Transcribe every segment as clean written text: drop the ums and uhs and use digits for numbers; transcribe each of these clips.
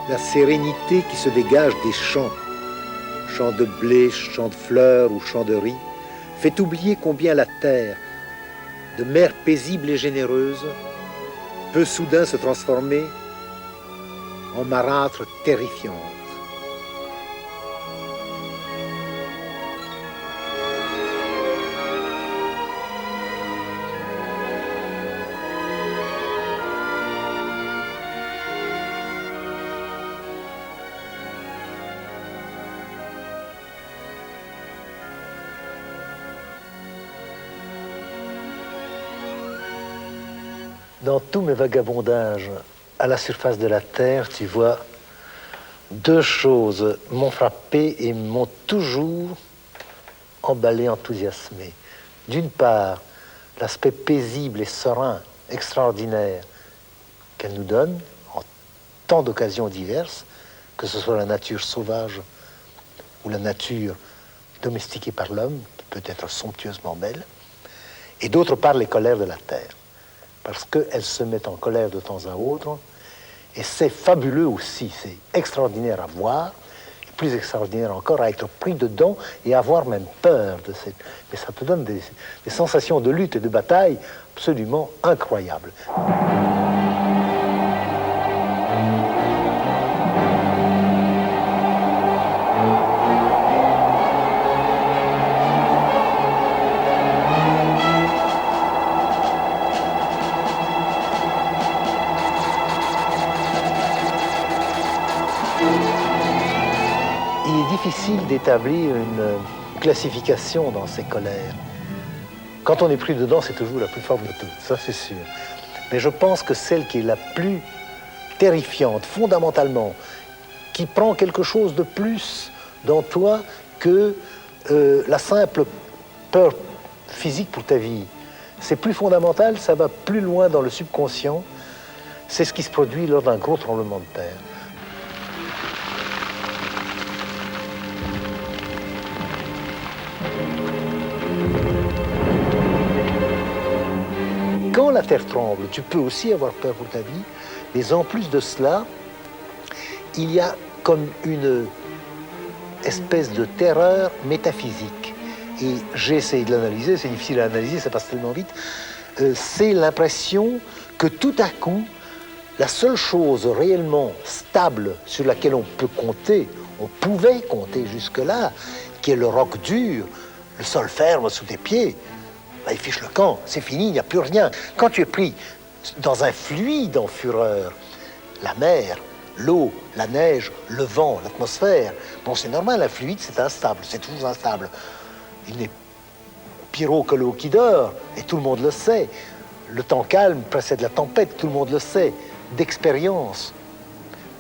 la sérénité qui se dégage des champs, champs de blé, champs de fleurs ou champs de riz, fait oublier combien la terre, de mère paisible et généreuse, peut soudain se transformer en marâtre terrifiante. Dans tous mes vagabondages à la surface de la Terre, tu vois, deux choses m'ont frappé et m'ont toujours emballé, enthousiasmé. D'une part, l'aspect paisible et serein, extraordinaire qu'elle nous donne en tant d'occasions diverses, que ce soit la nature sauvage ou la nature domestiquée par l'homme, qui peut être somptueusement belle, et d'autre part, les colères de la Terre. Parce qu'elles se mettent en colère de temps à autre, et c'est fabuleux aussi, c'est extraordinaire à voir, et plus extraordinaire encore à être pris dedans et avoir même peur de cette... Mais ça te donne des sensations de lutte et de bataille absolument incroyables. Difficile d'établir une classification dans ces colères. Quand on est pris dedans, c'est toujours la plus forte de toutes, ça c'est sûr. Mais je pense que celle qui est la plus terrifiante, fondamentalement, qui prend quelque chose de plus dans toi que la simple peur physique pour ta vie. C'est plus fondamental, ça va plus loin dans le subconscient. C'est ce qui se produit lors d'un gros tremblement de terre. Quand la terre tremble, tu peux aussi avoir peur pour ta vie, mais en plus de cela, il y a comme une espèce de terreur métaphysique. Et j'ai essayé de l'analyser, c'est difficile à analyser, ça passe tellement vite. C'est l'impression que tout à coup, la seule chose réellement stable sur laquelle on peut compter, on pouvait compter jusque-là, qui est le roc dur, le sol ferme sous tes pieds, il fiche le camp, c'est fini, il n'y a plus rien. Quand tu es pris dans un fluide en fureur, la mer, l'eau, la neige, le vent, l'atmosphère, bon, c'est normal, un fluide, c'est instable, c'est toujours instable. Il n'est pire que l'eau qui dort, et tout le monde le sait. Le temps calme précède la tempête, tout le monde le sait. D'expérience,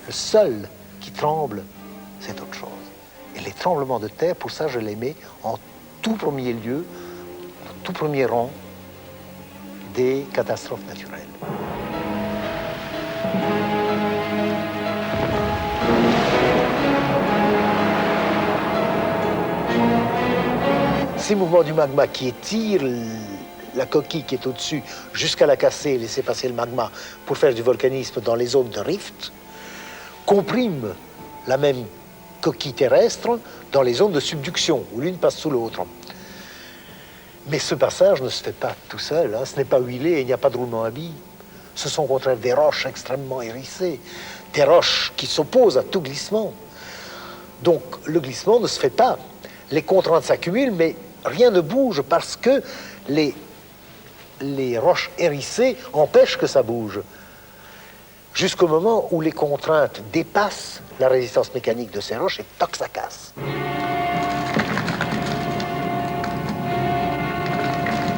le seul qui tremble, c'est autre chose. Et les tremblements de terre, pour ça, je les mets en tout premier lieu, tout premier rang des catastrophes naturelles. Ces mouvements du magma qui étirent la coquille qui est au-dessus jusqu'à la casser et laisser passer le magma pour faire du volcanisme dans les zones de rift, compriment la même coquille terrestre dans les zones de subduction, où l'une passe sous l'autre. Mais ce passage ne se fait pas tout seul, hein. Ce n'est pas huilé, il n'y a pas de roulement à billes. Ce sont au contraire des roches extrêmement hérissées, des roches qui s'opposent à tout glissement. Donc le glissement ne se fait pas. Les contraintes s'accumulent, mais rien ne bouge parce que les roches hérissées empêchent que ça bouge. Jusqu'au moment où les contraintes dépassent la résistance mécanique de ces roches et toc, ça casse.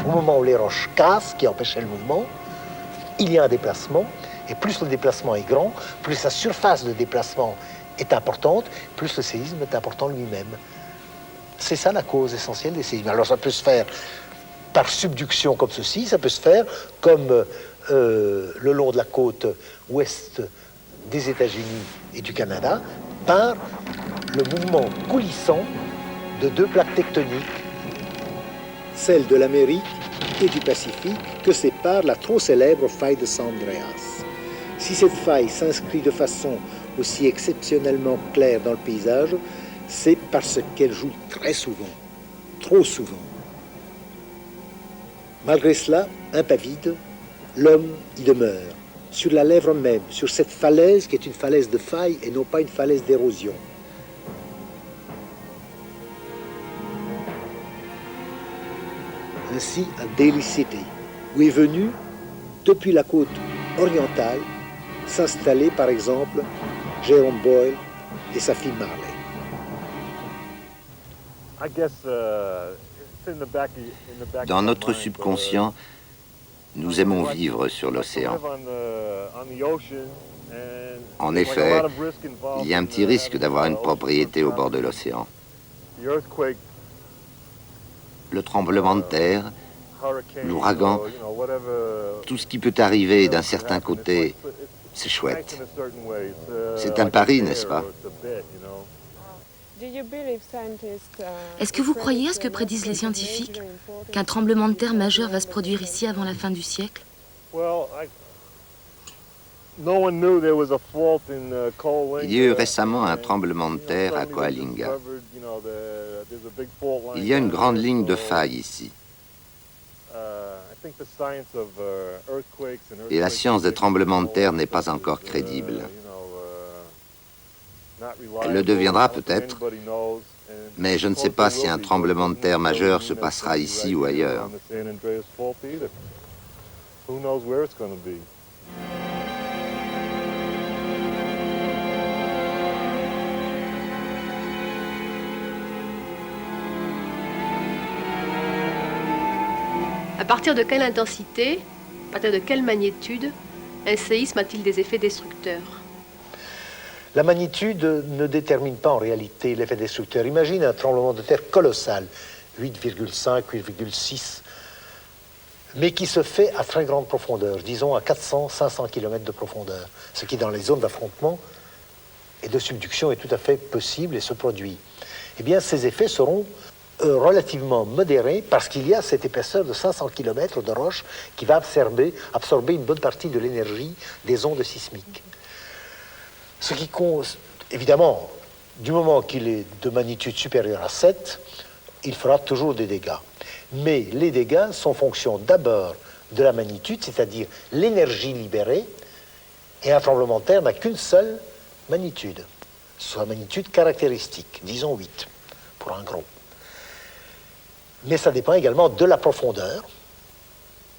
Au moment où les roches cassent, qui empêchaient le mouvement, il y a un déplacement, et plus le déplacement est grand, plus la surface de déplacement est importante, plus le séisme est important lui-même. C'est ça la cause essentielle des séismes. Alors ça peut se faire par subduction comme ceci, ça peut se faire comme le long de la côte ouest des États-Unis et du Canada, par le mouvement coulissant de deux plaques tectoniques, celle de l'Amérique et du Pacifique, que sépare la trop célèbre faille de San Andreas. Si cette faille s'inscrit de façon aussi exceptionnellement claire dans le paysage, c'est parce qu'elle joue très souvent, trop souvent. Malgré cela, impavide, l'homme y demeure, sur la lèvre même, sur cette falaise qui est une falaise de faille et non pas une falaise d'érosion. Ainsi à Daly City, où est venu, depuis la côte orientale, s'installer par exemple Jerome Boyle et sa fille Marley. Dans notre subconscient, nous aimons vivre sur l'océan. En effet, il y a un petit risque d'avoir une propriété au bord de l'océan. Le tremblement de terre, l'ouragan, tout ce qui peut arriver d'un certain côté, c'est chouette. C'est un pari, n'est-ce pas? Est-ce que vous croyez à ce que prédisent les scientifiques, qu'un tremblement de terre majeur va se produire ici avant la fin du siècle? Il y a eu récemment un tremblement de terre à Coalinga. Il y a une grande ligne de faille ici. Et la science des tremblements de terre n'est pas encore crédible. Elle le deviendra peut-être, mais je ne sais pas si un tremblement de terre majeur se passera ici ou ailleurs. À partir de quelle intensité, à partir de quelle magnitude, un séisme a-t-il des effets destructeurs? La magnitude ne détermine pas en réalité l'effet destructeur. Imagine un tremblement de terre colossal, 8,5, 8,6, mais qui se fait à très grande profondeur, disons à 400, 500 km de profondeur, ce qui dans les zones d'affrontement et de subduction est tout à fait possible et se produit. Eh bien, ces effets seront relativement modérés parce qu'il y a cette épaisseur de 500 km de roche qui va absorber une bonne partie de l'énergie des ondes sismiques. Ce qui compte, évidemment, du moment qu'il est de magnitude supérieure à 7, il fera toujours des dégâts. Mais les dégâts sont fonction d'abord de la magnitude, c'est-à-dire l'énergie libérée, et un tremblement de terre n'a qu'une seule magnitude, soit magnitude caractéristique, disons 8, pour un gros. Mais ça dépend également de la profondeur.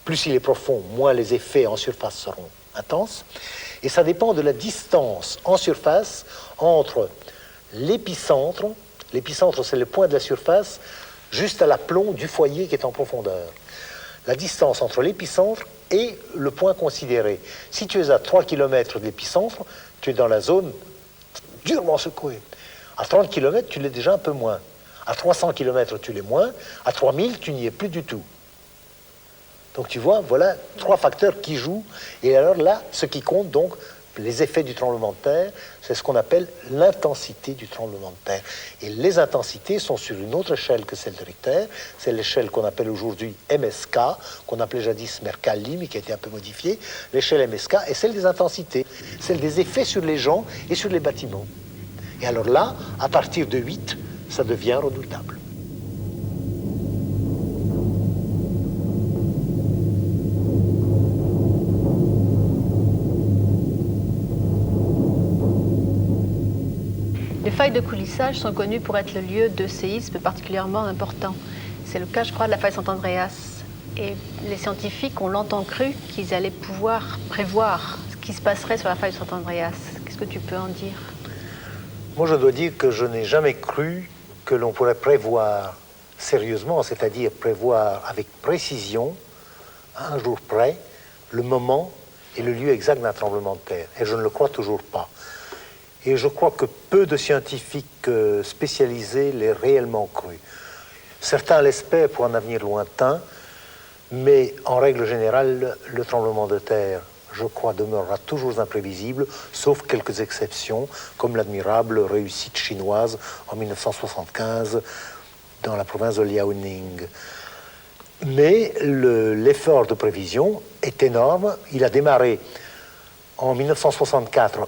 Plus il est profond, moins les effets en surface seront intenses. Et ça dépend de la distance en surface entre l'épicentre. L'épicentre, c'est le point de la surface juste à l'aplomb du foyer qui est en profondeur. La distance entre l'épicentre et le point considéré. Si tu es à 3 km de l'épicentre, tu es dans la zone durement secouée. À 30 km, tu l'es déjà un peu moins. À 300 km, tu l'es moins. À 3000, tu n'y es plus du tout. Donc tu vois, voilà 3 facteurs qui jouent. Et alors là, ce qui compte donc, les effets du tremblement de terre, c'est ce qu'on appelle l'intensité du tremblement de terre. Et les intensités sont sur une autre échelle que celle de Richter. C'est l'échelle qu'on appelle aujourd'hui MSK, qu'on appelait jadis Mercalli, mais qui a été un peu modifiée. L'échelle MSK est celle des intensités, celle des effets sur les gens et sur les bâtiments. Et alors là, à partir de 8, ça devient redoutable. Les failles de coulissage sont connues pour être le lieu de séismes particulièrement importants. C'est le cas, je crois, de la faille Saint-Andréas. Et les scientifiques ont longtemps cru qu'ils allaient pouvoir prévoir ce qui se passerait sur la faille Saint-Andréas. Qu'est-ce que tu peux en dire? Moi, je dois dire que je n'ai jamais cru que l'on pourrait prévoir sérieusement, c'est-à-dire prévoir avec précision, à un jour près, le moment et le lieu exact d'un tremblement de terre. Et je ne le crois toujours pas. Et je crois que peu de scientifiques spécialisés l'aient réellement cru. Certains l'espèrent pour un avenir lointain, mais en règle générale, le tremblement de terre, je crois, demeurera toujours imprévisible, sauf quelques exceptions, comme l'admirable réussite chinoise en 1975 dans la province de Liaoning. Mais l'effort de prévision est énorme. Il a démarré en 1964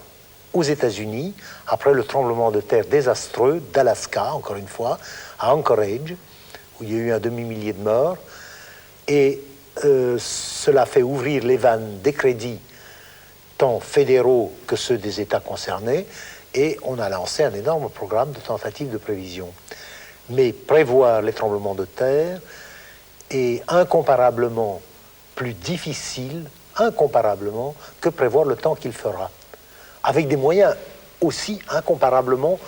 aux États-Unis, après le tremblement de terre désastreux d'Alaska, encore une fois, à Anchorage, où il y a eu un demi-millier de morts. Et cela fait ouvrir les vannes des crédits, tant fédéraux que ceux des États concernés, et on a lancé un énorme programme de tentatives de prévision. Mais prévoir les tremblements de terre est incomparablement plus difficile, incomparablement, que prévoir le temps qu'il fera, avec des moyens aussi incomparablement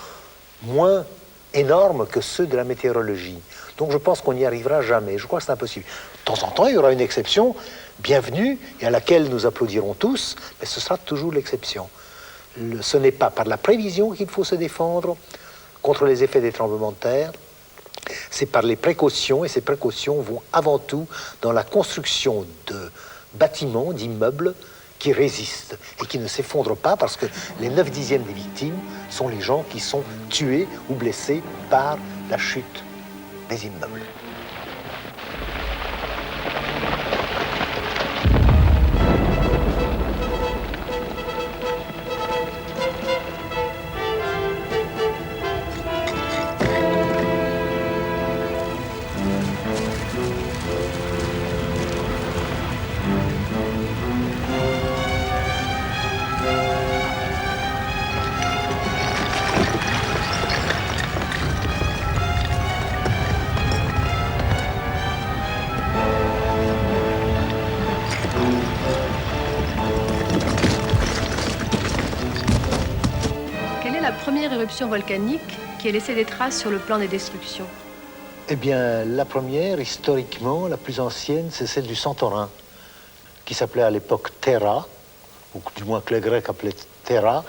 moins énormes que ceux de la météorologie. Donc je pense qu'on n'y arrivera jamais. Je crois que c'est impossible. De temps en temps, il y aura une exception bienvenue et à laquelle nous applaudirons tous, mais ce sera toujours l'exception. Ce n'est pas par la prévision qu'il faut se défendre contre les effets des tremblements de terre, c'est par les précautions, et ces précautions vont avant tout dans la construction de bâtiments, d'immeubles qui résistent et qui ne s'effondrent pas, parce que les 9/10 des victimes sont les gens qui sont tués ou blessés par la chute des immeubles. Première éruption volcanique qui a laissé des traces sur le plan des destructions? Eh bien, la première, historiquement, la plus ancienne, c'est celle du Santorin, qui s'appelait à l'époque Terra, ou du moins que les Grecs appelaient Terra,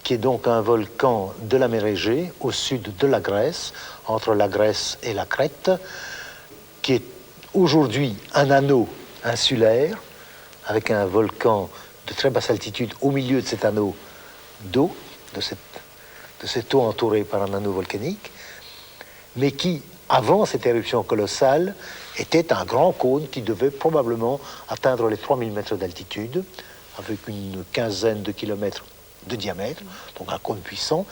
qui est donc un volcan de la mer Égée, au sud de la Grèce, entre la Grèce et la Crète, qui est aujourd'hui un anneau insulaire, avec un volcan de très basse altitude au milieu de cet anneau d'eau, de cette eau entourée par un anneau volcanique, mais qui, avant cette éruption colossale, était un grand cône qui devait probablement atteindre les 3000 mètres d'altitude, avec une quinzaine de kilomètres de diamètre, donc un cône puissant.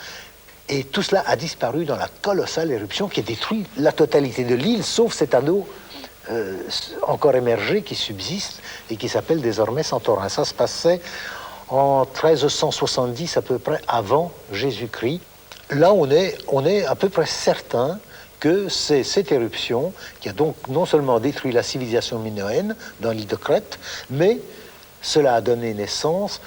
Et tout cela a disparu dans la colossale éruption qui a détruit la totalité de l'île, sauf cet anneau encore émergé qui subsiste et qui s'appelle désormais Santorin. Ça se passait en 1370 à peu près avant Jésus-Christ. Là, on est à peu près certain que c'est cette éruption qui a donc non seulement détruit la civilisation minoenne dans l'île de Crète, mais cela a donné naissance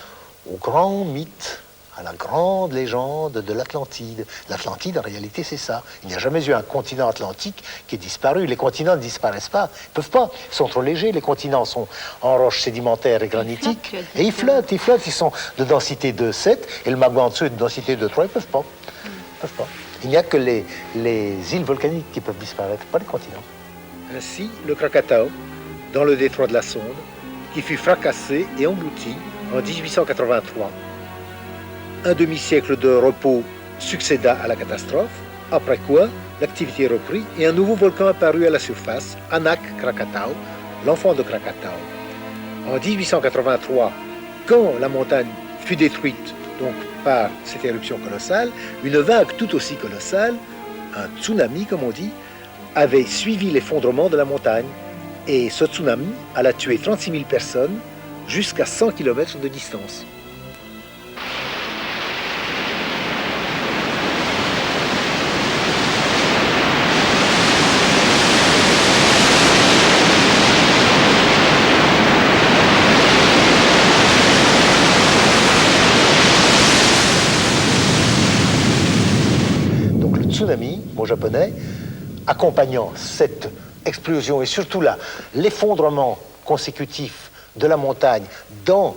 au grand mythe, à la grande légende de l'Atlantide. L'Atlantide, en réalité, c'est ça. Il n'y a jamais eu un continent atlantique qui est disparu. Les continents ne disparaissent pas. Ils ne peuvent pas. Ils sont trop légers. Les continents sont en roche sédimentaire et granitique. Et ils flottent. Ils sont de densité de 7 et le magma en dessous est de densité de 3. Ils ne peuvent pas. Il n'y a que les îles volcaniques qui peuvent disparaître, pas les continents. Ainsi, le Krakatau, dans le détroit de la Sonde, qui fut fracassé et englouti en 1883. Un demi-siècle de repos succéda à la catastrophe, après quoi l'activité reprit et un nouveau volcan apparut à la surface, Anak Krakatau, l'enfant de Krakatau. En 1883, quand la montagne fut détruite donc par cette éruption colossale, une vague tout aussi colossale, un tsunami comme on dit, avait suivi l'effondrement de la montagne. Et ce tsunami a tué 36 000 personnes jusqu'à 100 km de distance. Donc le tsunami, mot japonais, accompagnant cette explosion et surtout l'effondrement consécutif de la montagne dans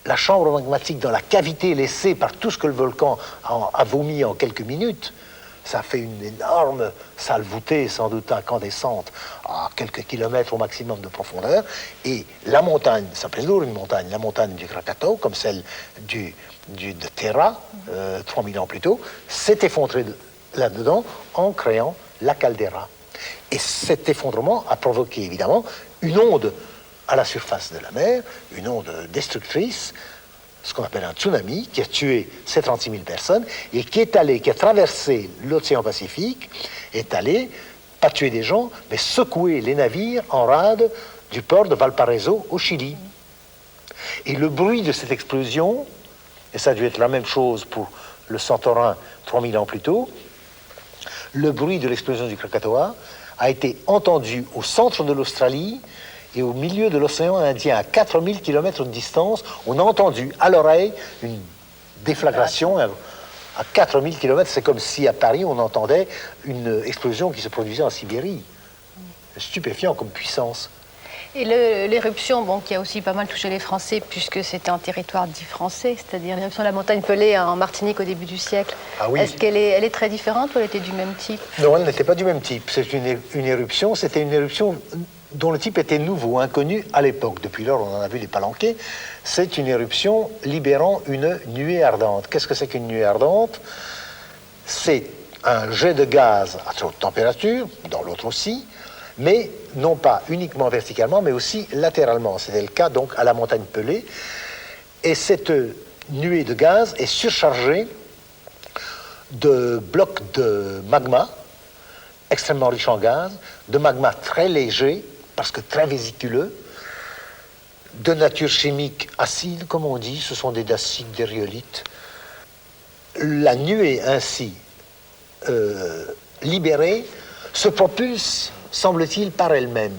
la chambre magmatique, dans la cavité laissée par tout ce que le volcan a vomi en quelques minutes, ça fait une énorme salle voûtée, sans doute incandescente, à quelques kilomètres au maximum de profondeur. Et la montagne, ça s'appelle lourd une montagne, la montagne du Krakatau, comme celle de Terra, 3000 ans plus tôt, s'est effondrée là-dedans en créant la caldeira. Et cet effondrement a provoqué évidemment une onde à la surface de la mer, une onde destructrice, ce qu'on appelle un tsunami, qui a tué 36 000 personnes, et qui a traversé l'océan Pacifique, est allé, pas tuer des gens, mais secouer les navires en rade du port de Valparaiso au Chili. Et le bruit de cette explosion, et ça a dû être la même chose pour le Santorin 3000 ans plus tôt, le bruit de l'explosion du Krakatoa a été entendu au centre de l'Australie et au milieu de l'océan Indien, à 4000 km de distance. On a entendu à l'oreille une déflagration à 4000 km. C'est comme si à Paris on entendait une explosion qui se produisait en Sibérie. C'est stupéfiant comme puissance. Et l'éruption, bon, qui a aussi pas mal touché les Français, puisque c'était un territoire dit français, c'est-à-dire l'éruption de la montagne Pelée en Martinique au début du siècle. Ah oui. Est-ce qu'elle est très différente ou elle était du même type? Non, elle n'était pas du même type. C'est une éruption, c'était une éruption dont le type était nouveau, inconnu à l'époque. Depuis lors, on en a vu des palanquets. C'est une éruption libérant une nuée ardente. Qu'est-ce que c'est qu'une nuée ardente? C'est un jet de gaz à haute température, dans l'autre aussi, mais non pas uniquement verticalement, mais aussi latéralement. C'était le cas donc à la montagne Pelée. Et cette nuée de gaz est surchargée de blocs de magma, extrêmement riches en gaz, de magma très léger, parce que très vésiculeux, de nature chimique acide, comme on dit, ce sont des dacites, des rhyolites. La nuée ainsi libérée se propulse, semble-t-il, par elle-même.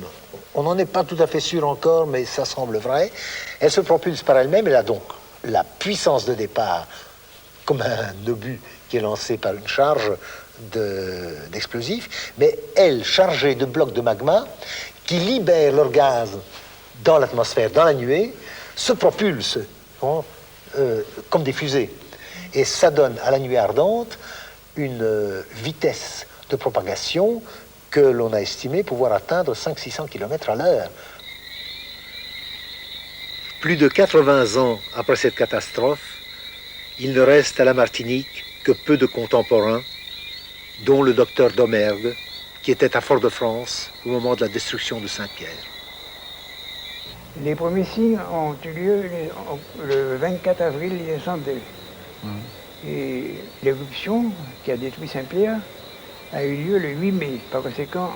On n'en est pas tout à fait sûr encore, mais ça semble vrai. Elle se propulse par elle-même, elle a donc la puissance de départ, comme un obus qui est lancé par une charge d'explosifs, mais elle, chargée de blocs de magma, qui libèrent leur gaz dans l'atmosphère, dans la nuée, se propulse comme des fusées. Et ça donne à la nuée ardente une vitesse de propagation que l'on a estimé pouvoir atteindre 500-600 km à l'heure. Plus de 80 ans après cette catastrophe, il ne reste à la Martinique que peu de contemporains, dont le docteur Domergue, qui était à Fort-de-France au moment de la destruction de Saint-Pierre. Les premiers signes ont eu lieu le 24 avril 1902. Et l'éruption qui a détruit Saint-Pierre a eu lieu le 8 mai. Par conséquent,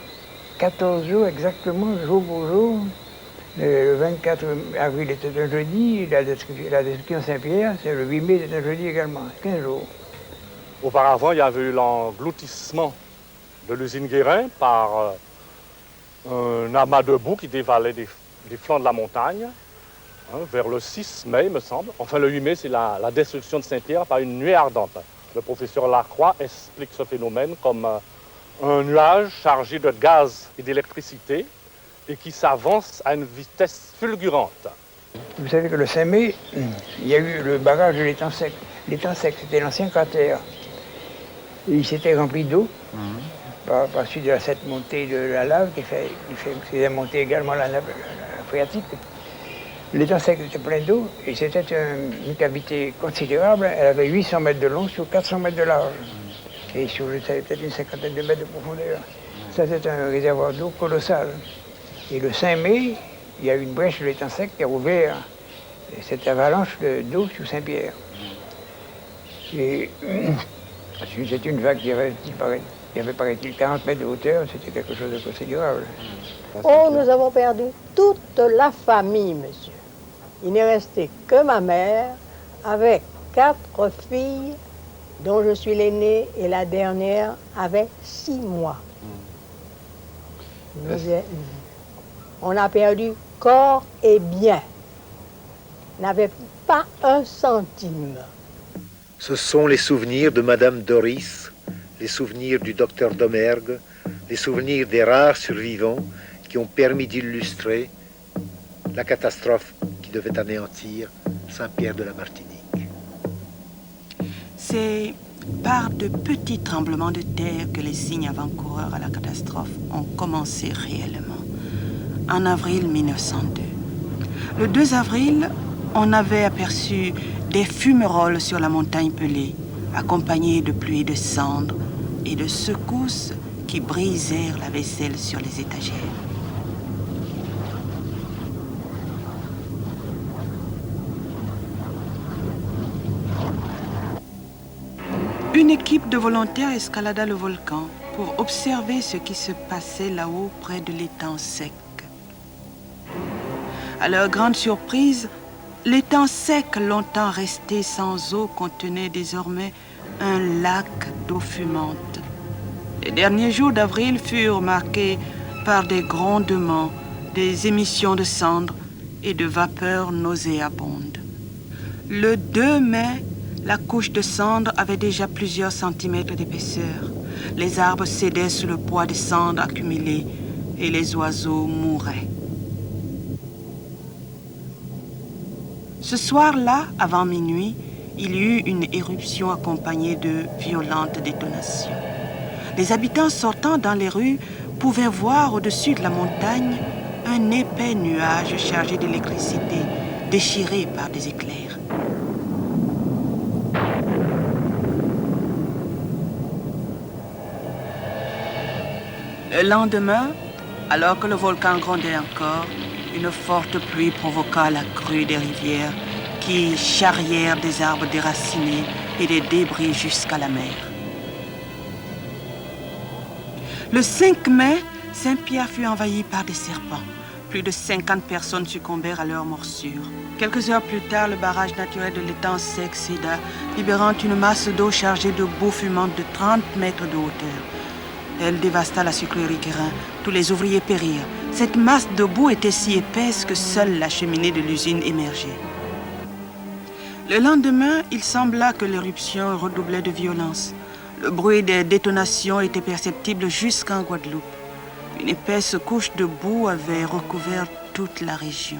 14 jours exactement, jour pour jour. Le 24 avril était un jeudi, la destruction de Saint-Pierre, c'est le 8 mai, c'est un jeudi également, 15 jours. Auparavant, il y avait eu l'engloutissement de l'usine Guérin par un amas de boue qui dévalait des flancs de la montagne, vers le 6 mai, me semble. Enfin, le 8 mai, c'est la destruction de Saint-Pierre par une nuée ardente. Le professeur Lacroix explique ce phénomène comme un nuage chargé de gaz et d'électricité et qui s'avance à une vitesse fulgurante. Vous savez que le 5 mai, il y a eu le barrage de l'étang sec. L'étang sec, c'était l'ancien cratère. Et il s'était rempli d'eau par suite de cette montée de la lave qui faisait monter également la nappe phréatique. L'étang sec était plein d'eau et c'était une cavité considérable. Elle avait 800 mètres de long sur 400 mètres de large. Et sur peut-être une cinquantaine de mètres de profondeur. Ça, c'est un réservoir d'eau colossal. Et le 5 mai, il y a eu une brèche de l'étang sec qui a ouvert cette avalanche d'eau sur Saint-Pierre. Et c'est une vague qui avait, paraît-il, 40 mètres de hauteur. C'était quelque chose de considérable. Oh, nous avons perdu toute la famille, monsieur. Il n'est resté que ma mère, avec 4 filles, dont je suis l'aînée, et la dernière avait 6 mois. On a perdu corps et biens. On n'avait pas un centime. Ce sont les souvenirs de Madame Doris, les souvenirs du docteur Domergue, les souvenirs des rares survivants qui ont permis d'illustrer la catastrophe qui devait anéantir Saint-Pierre de la Martinique. C'est par de petits tremblements de terre que les signes avant-coureurs à la catastrophe ont commencé réellement. En avril 1902. Le 2 avril, on avait aperçu des fumerolles sur la montagne Pelée, accompagnées de pluies de cendres et de secousses qui brisèrent la vaisselle sur les étagères. Une équipe de volontaires escalada le volcan pour observer ce qui se passait là-haut près de l'étang sec. À leur grande surprise, l'étang sec, longtemps resté sans eau, contenait désormais un lac d'eau fumante. Les derniers jours d'avril furent marqués par des grondements, des émissions de cendres et de vapeurs nauséabondes. Le 2 mai, la couche de cendres avait déjà plusieurs centimètres d'épaisseur. Les arbres cédaient sous le poids des cendres accumulées et les oiseaux mouraient. Ce soir-là, avant minuit, il y eut une éruption accompagnée de violentes détonations. Les habitants sortant dans les rues pouvaient voir au-dessus de la montagne un épais nuage chargé d'électricité, déchiré par des éclairs. Le lendemain, alors que le volcan grondait encore, une forte pluie provoqua la crue des rivières qui charrièrent des arbres déracinés et des débris jusqu'à la mer. Le 5 mai, Saint-Pierre fut envahi par des serpents. Plus de 50 personnes succombèrent à leurs morsures. Quelques heures plus tard, le barrage naturel de l'étang sec céda, libérant une masse d'eau chargée de boue fumante de 30 mètres de hauteur. Elle dévasta la sucrerie Guérin. Tous les ouvriers périrent. Cette masse de boue était si épaisse que seule la cheminée de l'usine émergeait. Le lendemain, il sembla que l'éruption redoublait de violence. Le bruit des détonations était perceptible jusqu'en Guadeloupe. Une épaisse couche de boue avait recouvert toute la région.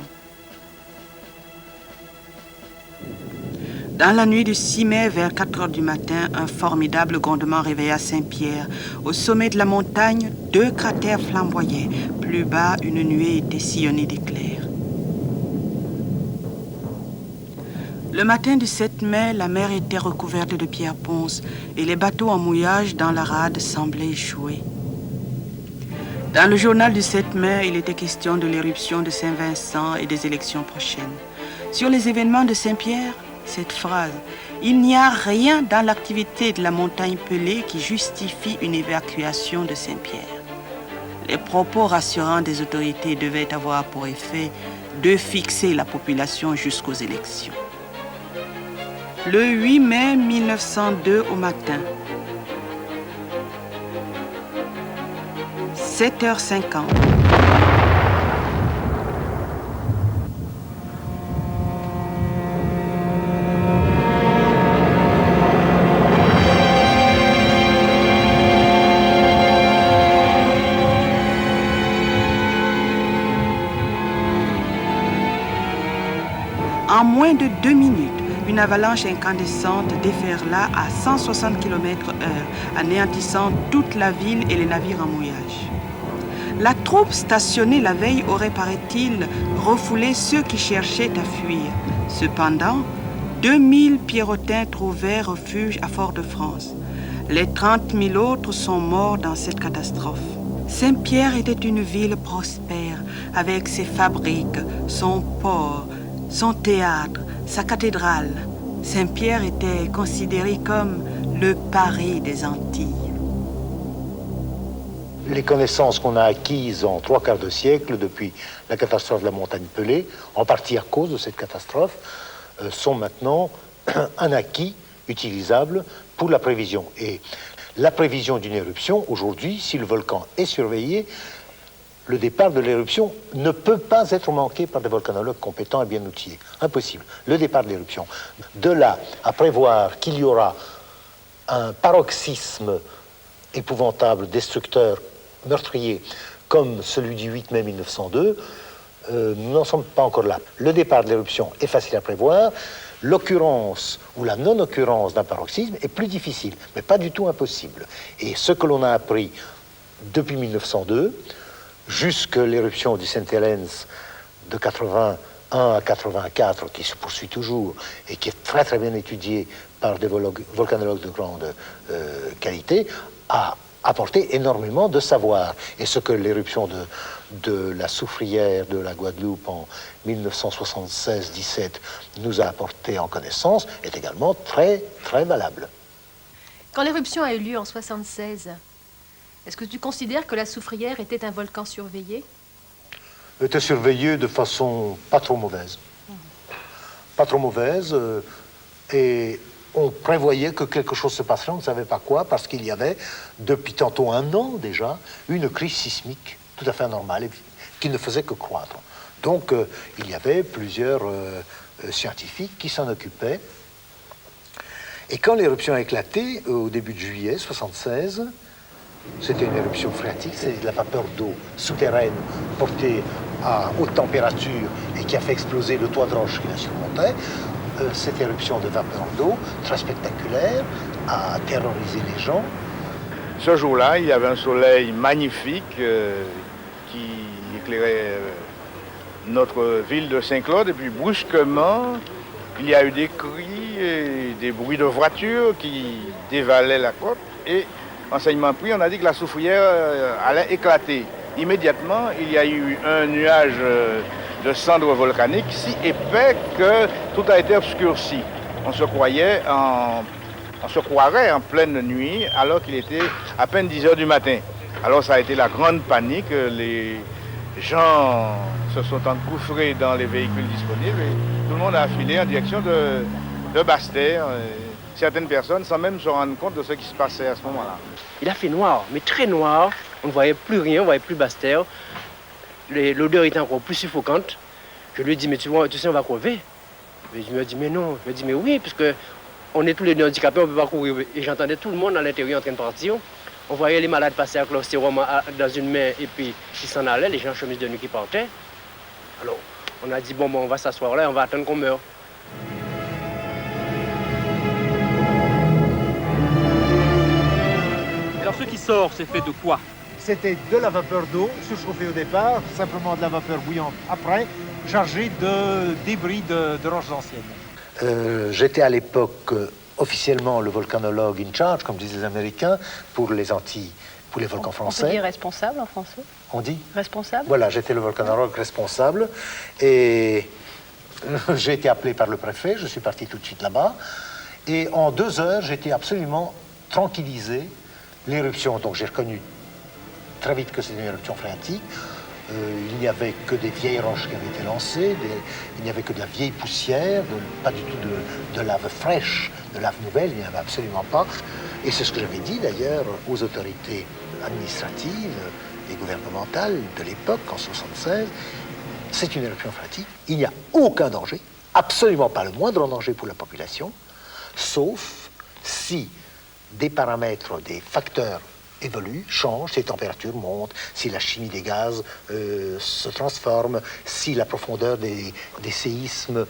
Dans la nuit du 6 mai, vers 4 heures du matin, un formidable grondement réveilla Saint-Pierre. Au sommet de la montagne, 2 cratères flamboyaient. Plus bas, une nuée était sillonnée d'éclairs. Le matin du 7 mai, la mer était recouverte de pierres ponces et les bateaux en mouillage dans la rade semblaient échouer. Dans le journal du 7 mai, il était question de l'éruption de Saint-Vincent et des élections prochaines. Sur les événements de Saint-Pierre, cette phrase « Il n'y a rien dans l'activité de la montagne Pelée qui justifie une évacuation de Saint-Pierre ». Les propos rassurants des autorités devaient avoir pour effet de fixer la population jusqu'aux élections. Le 8 mai 1902 au matin, 7h50. En moins de 2 minutes, une avalanche incandescente déferla à 160 km/h, anéantissant toute la ville et les navires en mouillage. La troupe stationnée la veille aurait, paraît-il, refoulé ceux qui cherchaient à fuir. Cependant, 2000 Pierrotins trouvèrent refuge à Fort-de-France. Les 30 000 autres sont morts dans cette catastrophe. Saint-Pierre était une ville prospère, avec ses fabriques, son port, son théâtre, sa cathédrale. Saint-Pierre était considéré comme le Paris des Antilles. Les connaissances qu'on a acquises en 3/4 de siècle depuis la catastrophe de la montagne Pelée, en partie à cause de cette catastrophe, sont maintenant un acquis utilisable pour la prévision. Et la prévision d'une éruption, aujourd'hui, si le volcan est surveillé, le départ de l'éruption ne peut pas être manqué par des volcanologues compétents et bien outillés. Impossible. Le départ de l'éruption. De là à prévoir qu'il y aura un paroxysme épouvantable, destructeur, meurtrier, comme celui du 8 mai 1902, nous n'en sommes pas encore là. Le départ de l'éruption est facile à prévoir. L'occurrence ou la non-occurrence d'un paroxysme est plus difficile, mais pas du tout impossible. Et ce que l'on a appris depuis 1902, jusque l'éruption du Saint-Helens de 81 à 84, qui se poursuit toujours et qui est très très bien étudiée par des volcanologues de grande qualité, a apporté énormément de savoir. Et ce que l'éruption de la soufrière de la Guadeloupe en 1976-17 nous a apporté en connaissance est également très très valable. Quand l'éruption a eu lieu en 1976, est-ce que tu considères que la Soufrière était un volcan surveillé? Était surveillé de façon pas trop mauvaise. Pas trop mauvaise. Et on prévoyait que quelque chose se passerait, on ne savait pas quoi, parce qu'il y avait, depuis tantôt 1 an déjà, une crise sismique tout à fait anormale, qui ne faisait que croître. Donc, il y avait plusieurs scientifiques qui s'en occupaient. Et quand l'éruption a éclaté, au début de juillet 1976, c'était une éruption phréatique, c'est de la vapeur d'eau souterraine portée à haute température et qui a fait exploser le toit de roche qui la surmontait. Cette éruption de vapeur d'eau, très spectaculaire, a terrorisé les gens. Ce jour-là, il y avait un soleil magnifique qui éclairait notre ville de Saint-Claude. Et puis brusquement, il y a eu des cris et des bruits de voitures qui dévalaient la côte. Et enseignement pris, on a dit que la Soufrière allait éclater. Immédiatement, il y a eu un nuage de cendres volcaniques si épais que tout a été obscurci. On se croirait en pleine nuit alors qu'il était à peine 10 heures du matin. Alors ça a été la grande panique. Les gens se sont engouffrés dans les véhicules disponibles et tout le monde a filé en direction de Basse-Terre. Certaines personnes sans même se rendre compte de ce qui se passait à ce moment-là. Il a fait noir, mais très noir. On ne voyait plus rien, on ne voyait plus Basse-Terre. L'odeur était encore plus suffocante. Je lui ai dit, mais tu sais, on va crever. Et il me dit, mais non. Je lui ai dit, mais oui, parce qu'on est tous les deux handicapés, on ne peut pas courir. Et j'entendais tout le monde à l'intérieur en train de partir. On voyait les malades passer avec leur sérum dans une main et puis ils s'en allaient, les gens en chemise de nuit qui partaient. Alors, on a dit, bon, on va s'asseoir là, on va attendre qu'on meure. Alors, ce qui sort, c'est fait de quoi? C'était de la vapeur d'eau, surchauffée au départ, simplement de la vapeur bouillante après, chargée de débris de roches anciennes. J'étais à l'époque officiellement le volcanologue in charge, comme disent les Américains, pour les Antilles, pour les volcans français. On peut dire responsable en français? On dit? Responsable? Voilà, j'étais le volcanologue responsable. Et j'ai été appelé par le préfet, je suis parti tout de suite là-bas. Et en 2 heures, j'étais absolument tranquillisé. L'éruption, donc j'ai reconnu très vite que c'était une éruption phréatique. Il n'y avait que des vieilles roches qui avaient été lancées, il n'y avait que de la vieille poussière, pas du tout de lave fraîche, de lave nouvelle, il n'y en avait absolument pas. Et c'est ce que j'avais dit d'ailleurs aux autorités administratives et gouvernementales de l'époque, en 1976. C'est une éruption phréatique, il n'y a aucun danger, absolument pas le moindre danger pour la population, sauf si des paramètres, des facteurs évolue, change, ses températures montent, si la chimie des gaz se transforme, si la profondeur des séismes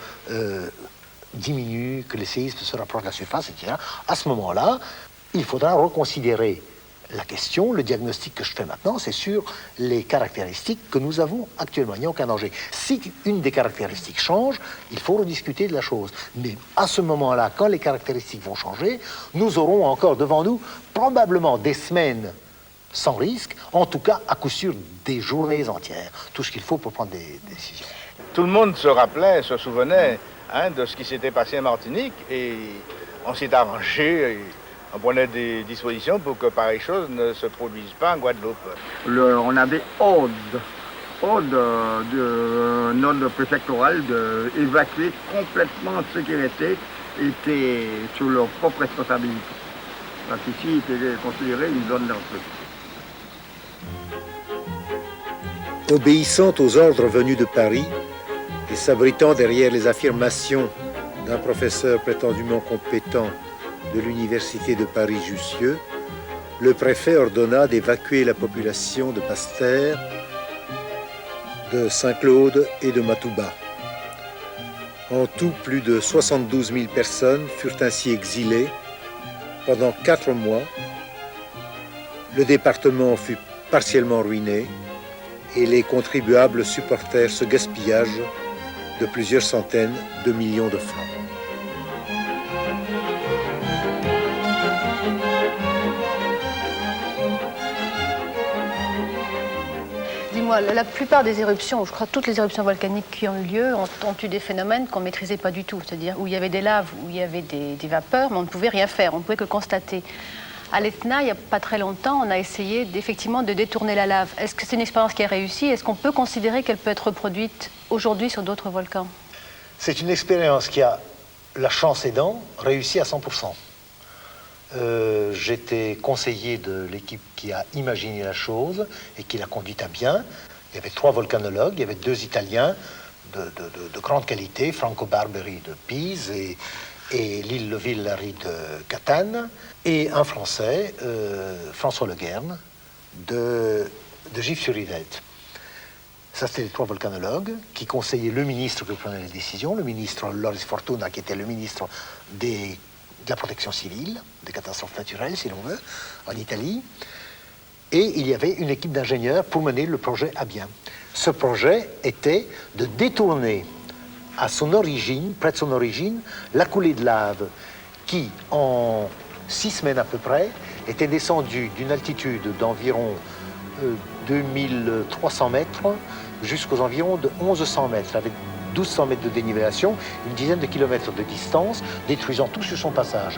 diminue, que les séismes se rapprochent de la surface, etc. À ce moment-là, il faudra reconsidérer la question. Le diagnostic que je fais maintenant, c'est sur les caractéristiques que nous avons actuellement. Il n'y a aucun danger. Si une des caractéristiques change, il faut rediscuter de la chose. Mais à ce moment-là, quand les caractéristiques vont changer, nous aurons encore devant nous probablement des semaines sans risque, en tout cas, à coup sûr, des journées entières. Tout ce qu'il faut pour prendre des décisions. Tout le monde se rappelait, se souvenait de ce qui s'était passé en Martinique et on s'est arrangé. On prenait des dispositions pour que pareille chose ne se produise pas en Guadeloupe. On avait ordre de ordre préfectoral d'évacuer complètement ceux qui étaient sur leur propre responsabilité. Parce qu'ici, c'était considéré une zone d'entrée. Obéissant aux ordres venus de Paris et s'abritant derrière les affirmations d'un professeur prétendument compétent de l'université de Paris-Jussieu, le préfet ordonna d'évacuer la population de Basse-Terre, de Saint-Claude et de Matouba. En tout, plus de 72 000 personnes furent ainsi exilées pendant 4 mois. Le département fut partiellement ruiné et les contribuables supportèrent ce gaspillage de plusieurs centaines de millions de francs. Excusez-moi, la plupart des éruptions, je crois toutes les éruptions volcaniques qui ont eu lieu, ont eu des phénomènes qu'on ne maîtrisait pas du tout. C'est-à-dire où il y avait des laves, où il y avait des vapeurs, mais on ne pouvait rien faire, on ne pouvait que constater. À l'Etna, il n'y a pas très longtemps, on a essayé effectivement de détourner la lave. Est-ce que c'est une expérience qui a réussi? Est-ce qu'on peut considérer qu'elle peut être reproduite aujourd'hui sur d'autres volcans? C'est une expérience qui a, la chance aidant, réussi à 100%. J'étais conseiller de l'équipe qui a imaginé la chose et qui l'a conduite à bien. Il y avait 3 volcanologues, il y avait 2 Italiens de grande qualité, Franco Barberi de Pise et Lillo Villari de Catane, et un Français, François Le Guern, de Gif-sur-Yvette. Ça, c'était les 3 volcanologues qui conseillaient le ministre qui prenait les décisions, le ministre Loris Fortuna, qui était le ministre de la protection civile, des catastrophes naturelles, si l'on veut, en Italie. Et il y avait une équipe d'ingénieurs pour mener le projet à bien. Ce projet était de détourner à son origine, près de son origine, la coulée de lave qui, en 6 semaines à peu près, était descendue d'une altitude d'environ 2300 mètres jusqu'aux environs de 1100 mètres, avec 1200 mètres de dénivellation, une dizaine de kilomètres de distance, détruisant tout sur son passage.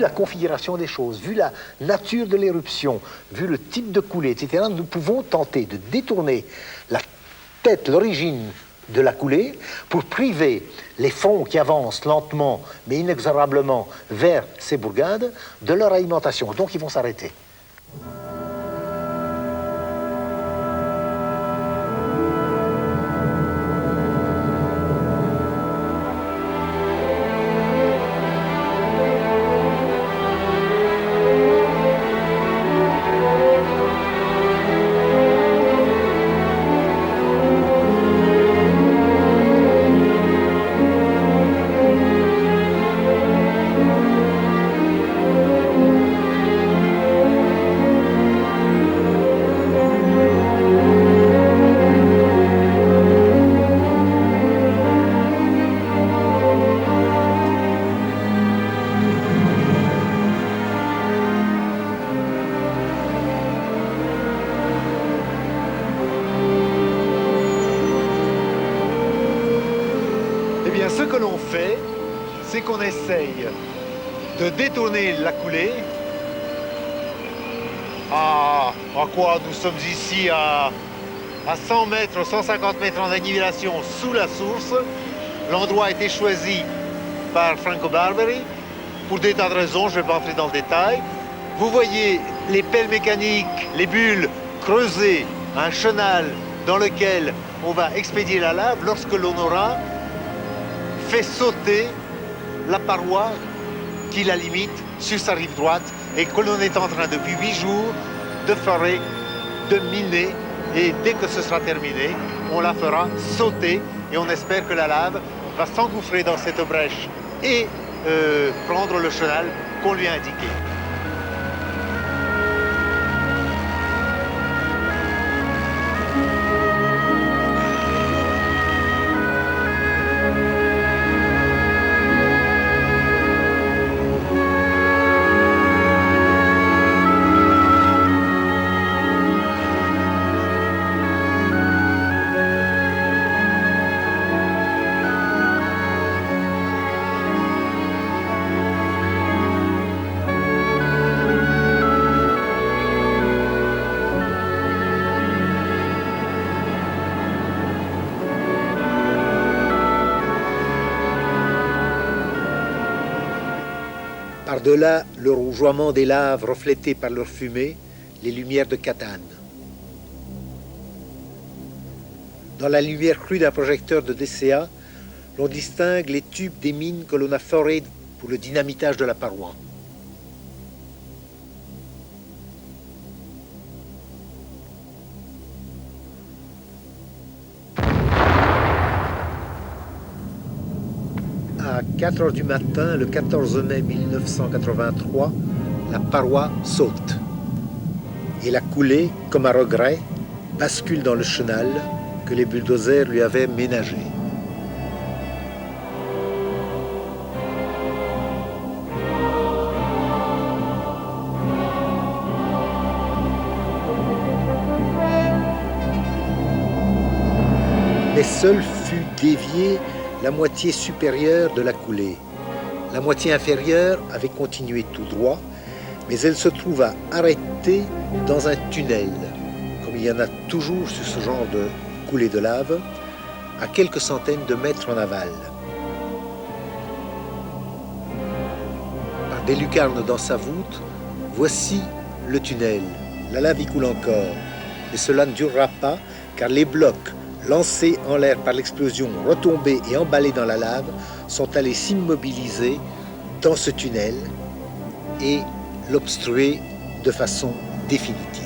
La configuration des choses, vu la nature de l'éruption, vu le type de coulée, etc., nous pouvons tenter de détourner la tête, l'origine de la coulée, pour priver les fonds qui avancent lentement, mais inexorablement vers ces bourgades, de leur alimentation. Donc ils vont s'arrêter. Ce que l'on fait, c'est qu'on essaye de détourner la coulée. À quoi nous sommes ici à 100 mètres, 150 mètres en dénivellation sous la source. L'endroit a été choisi par Franco Barberi pour des tas de raisons, je ne vais pas entrer dans le détail. Vous voyez les pelles mécaniques, les bulles creusées, un chenal dans lequel on va expédier la lave lorsque l'on aura fait sauter la paroi qui la limite sur sa rive droite et que l'on est en train depuis 8 jours de forer, de miner, et dès que ce sera terminé, on la fera sauter et on espère que la lave va s'engouffrer dans cette brèche et prendre le chenal qu'on lui a indiqué. Par-delà le rougeoiement des laves reflétées par leur fumée, les lumières de Catane. Dans la lumière crue d'un projecteur de DCA, l'on distingue les tubes des mines que l'on a forées pour le dynamitage de la paroi. À 4 heures du matin, le 14 mai 1983, la paroi saute. Et la coulée, comme à regret, bascule dans le chenal que les bulldozers lui avaient ménagé. Mais seule fut déviée la moitié supérieure de la coulée. La moitié inférieure avait continué tout droit, mais elle se trouva arrêtée dans un tunnel, comme il y en a toujours sur ce genre de coulée de lave, à quelques centaines de mètres en aval. Par des lucarnes dans sa voûte, voici le tunnel. La lave y coule encore, et cela ne durera pas, car les blocs lancés en l'air par l'explosion, retombés et emballés dans la lave, sont allés s'immobiliser dans ce tunnel et l'obstruer de façon définitive.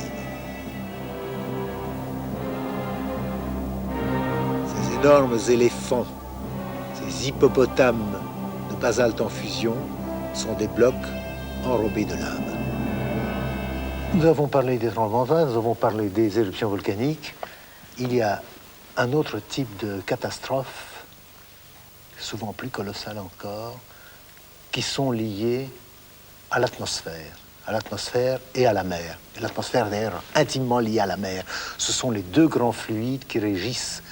Ces énormes éléphants, ces hippopotames de basalte en fusion, sont des blocs enrobés de lave. Nous avons parlé des tremblements de terre, nous avons parlé des éruptions volcaniques. Il y a un autre type de catastrophe, souvent plus colossal encore, qui sont liées à l'atmosphère et à la mer. Et l'atmosphère est d'ailleurs intimement liée à la mer. Ce sont les deux grands fluides qui régissent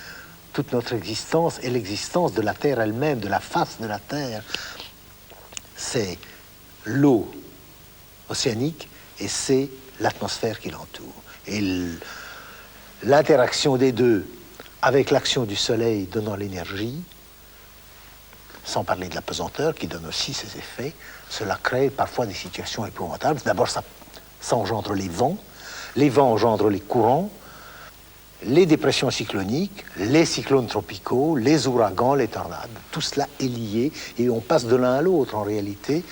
toute notre existence et l'existence de la Terre elle-même, de la face de la Terre. C'est l'eau océanique et c'est l'atmosphère qui l'entoure. Et l'interaction des deux avec l'action du soleil donnant l'énergie, sans parler de la pesanteur qui donne aussi ses effets, cela crée parfois des situations épouvantables. D'abord, ça engendre les vents engendrent les courants, les dépressions cycloniques, les cyclones tropicaux, les ouragans, les tornades. Tout cela est lié et on passe de l'un à l'autre en réalité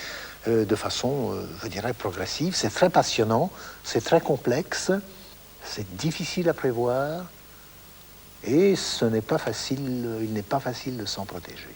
de façon, je dirais, progressive. C'est très passionnant, c'est très complexe, c'est difficile à prévoir. Et ce n'est pas facile, il n'est pas facile de s'en protéger.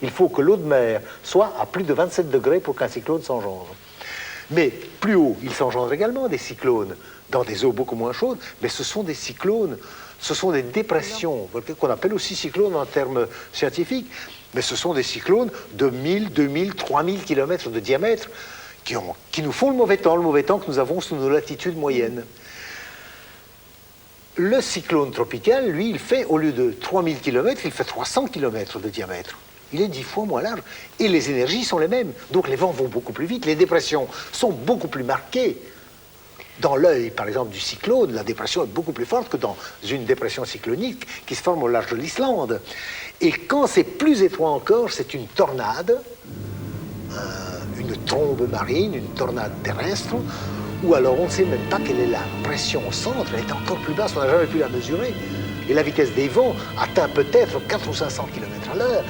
Il faut que l'eau de mer soit à plus de 27 degrés pour qu'un cyclone s'engendre. Mais plus haut, il s'engendre également des cyclones dans des eaux beaucoup moins chaudes, mais ce sont des cyclones, ce sont des dépressions, qu'on appelle aussi cyclones en termes scientifiques, mais ce sont des cyclones de 1000, 2000, 3000 km de diamètre qui nous font le mauvais temps que nous avons sous nos latitudes moyennes. Le cyclone tropical, lui, il fait, au lieu de 3000 km, il fait 300 km de diamètre. Il est 10 fois moins large. Et les énergies sont les mêmes. Donc les vents vont beaucoup plus vite, les dépressions sont beaucoup plus marquées. Dans l'œil, par exemple, du cyclone, la dépression est beaucoup plus forte que dans une dépression cyclonique qui se forme au large de l'Islande. Et quand c'est plus étroit encore, c'est une tornade, une trombe marine, une tornade terrestre, ou alors on ne sait même pas quelle est la pression au centre, elle est encore plus basse, on n'a jamais pu la mesurer. Et la vitesse des vents atteint peut-être 400 ou 500 km/h.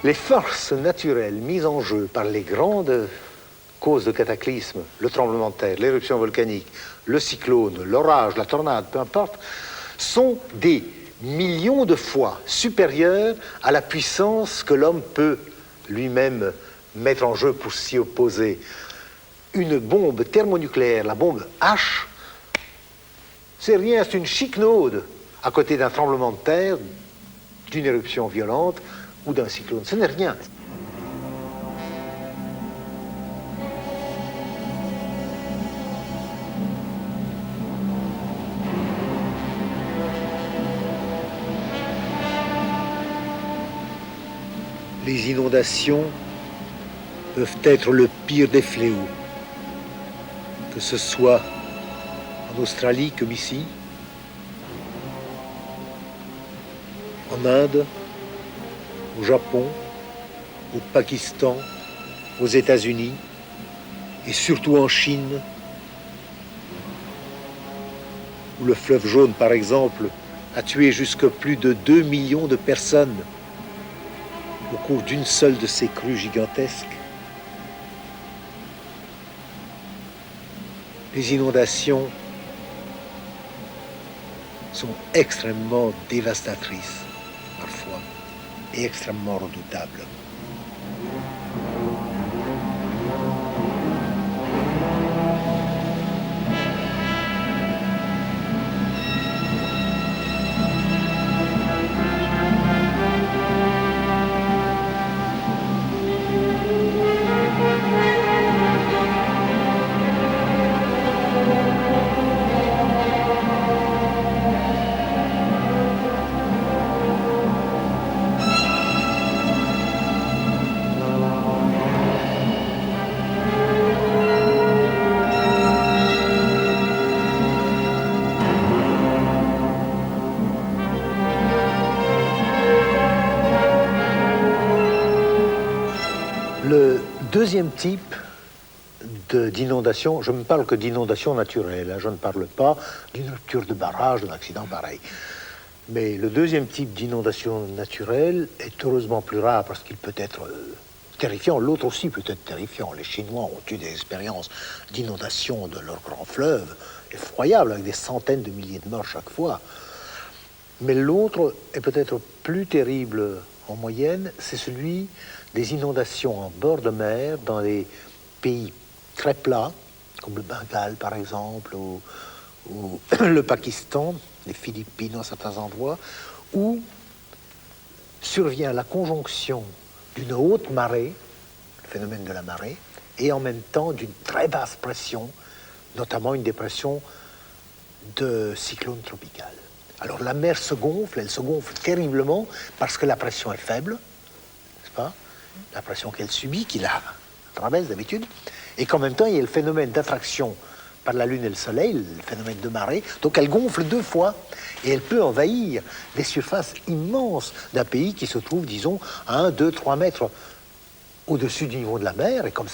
Les forces naturelles mises en jeu par les grandes causes de cataclysme, le tremblement de terre, l'éruption volcanique, le cyclone, l'orage, la tornade, peu importe, sont des millions de fois supérieures à la puissance que l'homme peut lui-même mettre en jeu pour s'y opposer. Une bombe thermonucléaire, la bombe H, c'est rien, c'est une chiquenaude à côté d'un tremblement de terre, d'une éruption violente, ou d'un cyclone, ce n'est rien. Les inondations peuvent être le pire des fléaux, que ce soit en Australie comme ici, en Inde, au Japon, au Pakistan, aux États-Unis et surtout en Chine, où le fleuve jaune, par exemple, a tué jusque plus de 2 millions de personnes au cours d'une seule de ces crues gigantesques. Les inondations sont extrêmement dévastatrices, parfois, et extrêmement redoutables. Le deuxième type d'inondation, je ne parle que d'inondation naturelle, hein, je ne parle pas d'une rupture de barrage, d'un accident pareil. Mais le deuxième type d'inondation naturelle est heureusement plus rare parce qu'il peut être terrifiant. L'autre aussi peut être terrifiant. Les Chinois ont eu des expériences d'inondation de leurs grands fleuves effroyables, avec des centaines de milliers de morts chaque fois. Mais l'autre est peut-être plus terrible en moyenne, c'est celui des inondations en bord de mer dans les pays très plats, comme le Bengale par exemple, ou le Pakistan, les Philippines à certains endroits, où survient la conjonction d'une haute marée, le phénomène de la marée, et en même temps d'une très basse pression, notamment une dépression de cyclone tropical. Alors la mer se gonfle, elle se gonfle terriblement parce que la pression est faible, n'est-ce pas? La pression qu'elle subit, qu'il a traverse d'habitude, et qu'en même temps il y a le phénomène d'attraction par la Lune et le Soleil, le phénomène de marée. Donc elle gonfle 2 fois et elle peut envahir des surfaces immenses d'un pays qui se trouve, disons, à 1, 2, 3 mètres au-dessus du niveau de la mer. Et comme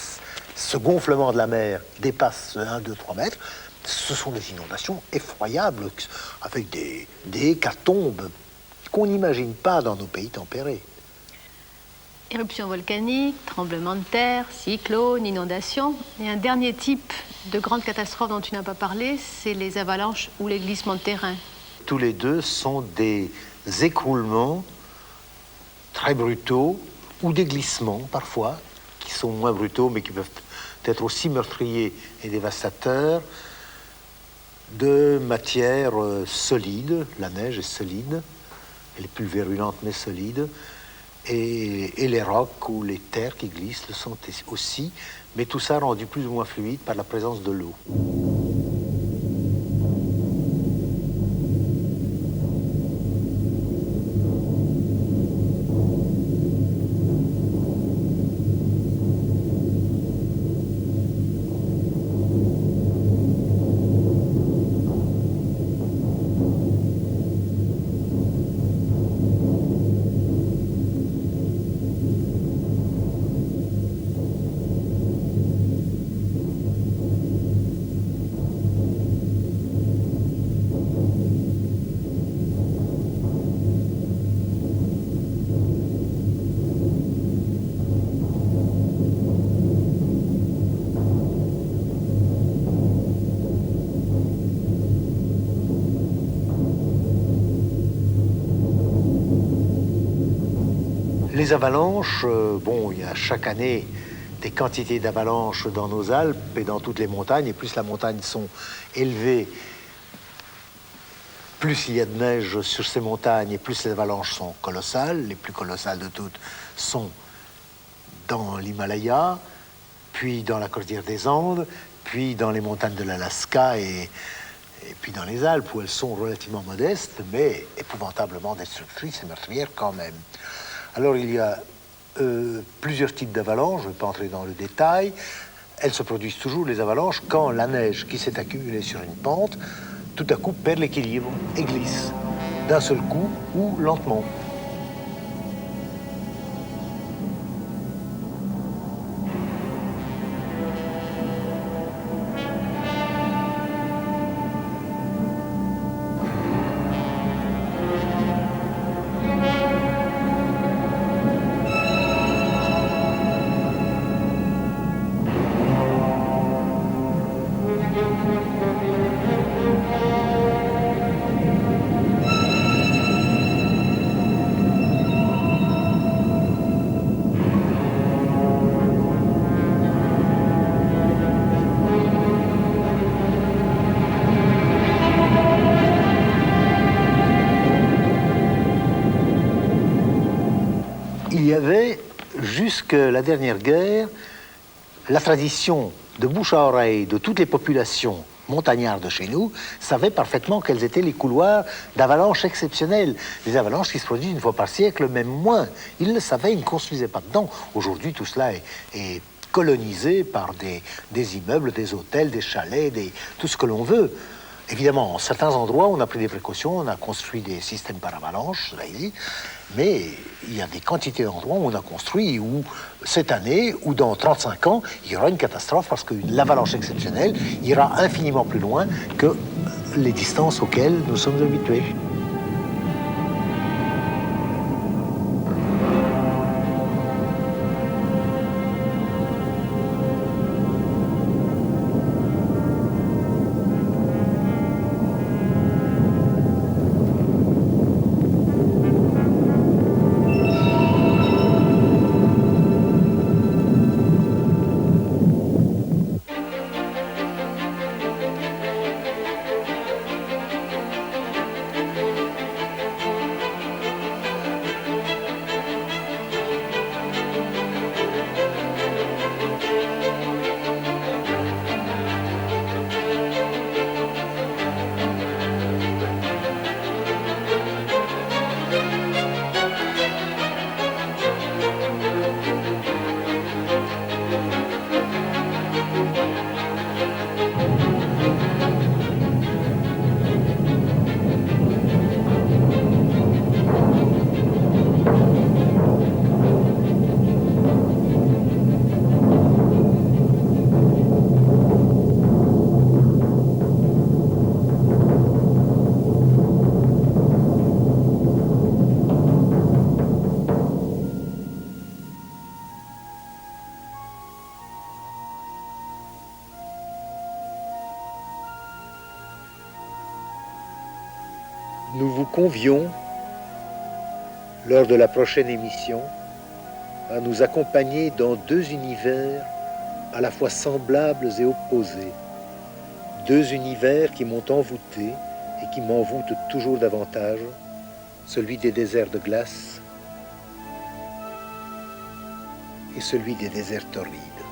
ce gonflement de la mer dépasse 1, 2, 3 mètres, ce sont des inondations effroyables avec des hécatombes qu'on n'imagine pas dans nos pays tempérés. Éruption volcanique, tremblement de terre, cyclone, inondation. Et un dernier type de grande catastrophe dont tu n'as pas parlé, c'est les avalanches ou les glissements de terrain. Tous les deux sont des écroulements très brutaux ou des glissements parfois, qui sont moins brutaux mais qui peuvent être aussi meurtriers et dévastateurs, de matières solides. La neige est solide, elle est plus virulente mais solide. Et les rocs ou les terres qui glissent le sont aussi, mais tout ça rendu plus ou moins fluide par la présence de l'eau. Les avalanches, bon, il y a chaque année des quantités d'avalanches dans nos Alpes et dans toutes les montagnes, et plus les montagnes sont élevées, plus il y a de neige sur ces montagnes et plus les avalanches sont colossales. Les plus colossales de toutes sont dans l'Himalaya, puis dans la cordillère des Andes, puis dans les montagnes de l'Alaska et puis dans les Alpes, où elles sont relativement modestes, mais épouvantablement destructrices et meurtrières quand même. Alors il y a plusieurs types d'avalanches, je ne vais pas entrer dans le détail. Elles se produisent toujours, les avalanches, quand la neige qui s'est accumulée sur une pente, tout à coup perd l'équilibre et glisse, d'un seul coup ou lentement. Il y avait, jusqu'à la dernière guerre, la tradition de bouche à oreille de toutes les populations montagnardes de chez nous savaient parfaitement quels étaient les couloirs d'avalanches exceptionnelles. Les avalanches qui se produisent une fois par siècle, même moins. Ils le savaient, ils ne construisaient pas dedans. Aujourd'hui, tout cela est colonisé par des immeubles, des hôtels, des chalets, tout ce que l'on veut. Évidemment, en certains endroits, on a pris des précautions, on a construit des systèmes par avalanche, cela dit, mais il y a des quantités d'endroits où on a construit, où cette année, ou dans 35 ans, il y aura une catastrophe parce que l'avalanche exceptionnelle ira infiniment plus loin que les distances auxquelles nous sommes habitués. nous vous convions, lors de la prochaine émission, à nous accompagner dans deux univers à la fois semblables et opposés. Deux univers qui m'ont envoûté et qui m'envoûtent toujours davantage, celui des déserts de glace et celui des déserts torrides.